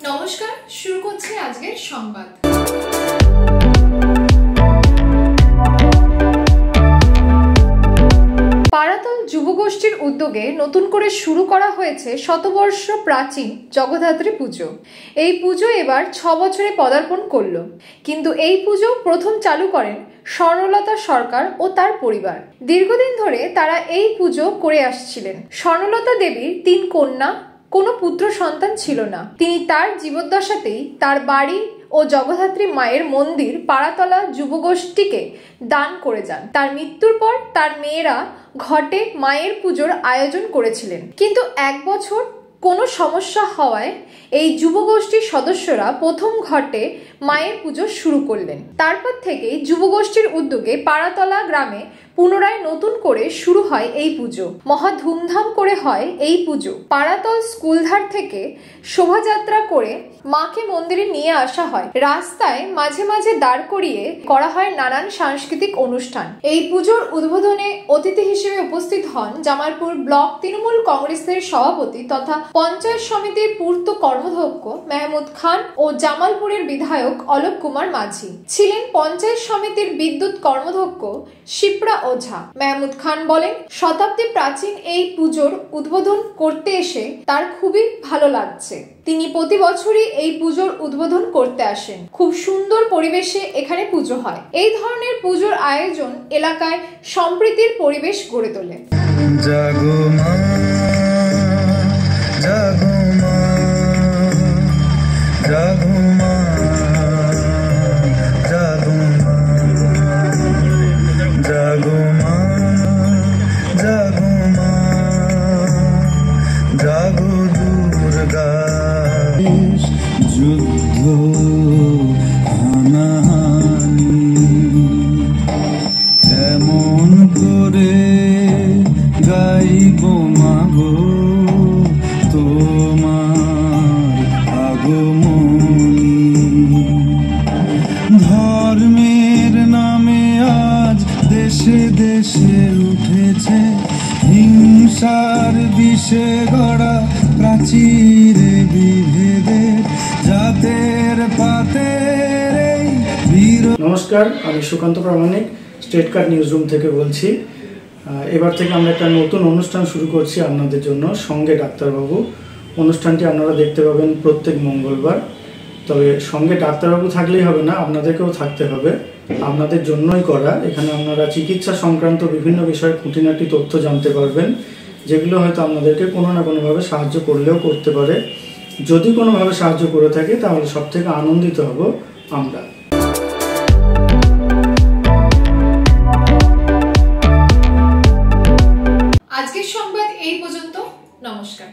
নমস্কার, শুরু করছি আজকের সংবাদ। পারাতল যুবগোষ্ঠীর উদ্যোগে নতুন করে শুরু করা হয়েছে শতবর্ষ প্রাচীন জগদ্ধাত্রী পুজো। এই পুজো এবার 6 বছরে পদার্পণ করল, কিন্তু এই পুজো প্রথম চালু করেন স্বর্ণলতা সরকার ও তার পরিবার। দীর্ঘদিন ধরে তারা এই পুজো করে আসছিলেন। স্বর্ণলতা দেবীর 3 কন্যা, কোনো পুত্র সন্তান ছিল না। তিনি তার জীবদ্দশাতেই তার বাড়ি ও জগদ্ধাত্রী মায়ের মন্দির পাড়াতলা যুবগোষ্ঠীকে দান করে যান। তার মৃত্যুর পর তার মেয়েরা ঘটে মায়ের পুজোর আয়োজন করেছিলেন, কিন্তু 1 বছর কোনো সমস্যা হওয়ায় এই যুবগোষ্ঠীর সদস্যরা প্রথম ঘটে মায়ের পুজো শুরু করলেন। তারপর থেকেই যুবগোষ্ঠীর উদ্যোগে পাড়াতলা গ্রামে পুনরায় নতুন করে শুরু হয় এই পুজো। মহা ধুমধাম করে হয় এই পুজো। পাড়াতল স্কুলধার থেকে শোভাযাত্রা করে মাকে মন্দিরে নিয়ে আসা হয়। রাস্তায় মাঝে মাঝে দাঁড় করিয়ে করা হয় নানান সাংস্কৃতিক অনুষ্ঠান। এই পুজোর উদ্বোধনে অতিথি হিসেবে উপস্থিত হন জামালপুর ব্লক তৃণমূল কংগ্রেসের সভাপতি তথা পঞ্চায়েত সমিতির পূর্ত কর্মাধ্যক্ষ মেহমুদ খান ও জামালপুরের বিধায়ক অলোক কুমার মাঝি। ছিলেন পঞ্চায়েত সমিতির বিদ্যুৎ কর্মাধ্যক্ষ শিপ্রা ওঝা। মেহমুদ খান বলেন, শতাব্দী প্রাচীন এই পুজোর উদ্বোধন করতে এসে তার খুবই ভালো লাগছে। তিনি প্রতি বছরই এই পুজোর উদ্বোধন করতে আসেন। খুব সুন্দর পরিবেশে এখানে পুজো হয়। এই ধরনের পুজোর আয়োজন এলাকায় সম্প্রীতির পরিবেশ গড়ে তোলে। জাগো মা, জাগো মা, জাগো মা, জাগো মা, জাগো মা, জাগো মা, জাগো দুর্গা। যুদ্ধ হানাহানি কেমন করে গাইব মাগো তোমার আগমনী। ধর্মের নামে আজ দেশে দেশে উঠেছে হিংসার বিষে গড়া প্রাচীরে বিভেদের জাতের পাতের। নমস্কার, আমি সুকান্ত প্রামাণিক স্টেট কার্ড নিউজ রুম থেকে বলছি। এবার থেকে আমরা একটা নতুন অনুষ্ঠান শুরু করছি আপনাদের জন্য, সঙ্গে ডাক্তারবাবু। অনুষ্ঠানটি আপনারা দেখতে পাবেন প্রত্যেক মঙ্গলবার। তবে সঙ্গে ডাক্তারবাবু থাকলেই হবে না, আপনাদেরকেও থাকতে হবে। আপনাদের জন্যই করা। এখানে আপনারা চিকিৎসা সংক্রান্ত বিভিন্ন বিষয়ে খুঁটিনাটি তথ্য জানতে পারবেন, যেগুলো হয়তো আপনাদেরকে কোনো না কোনোভাবে সাহায্য করলেও করতে পারে। যদি কোনোভাবে সাহায্য করে থাকে তাহলে সব থেকে আনন্দিত হব আমরা। আজকের সংবাদ এই পর্যন্ত। নমস্কার।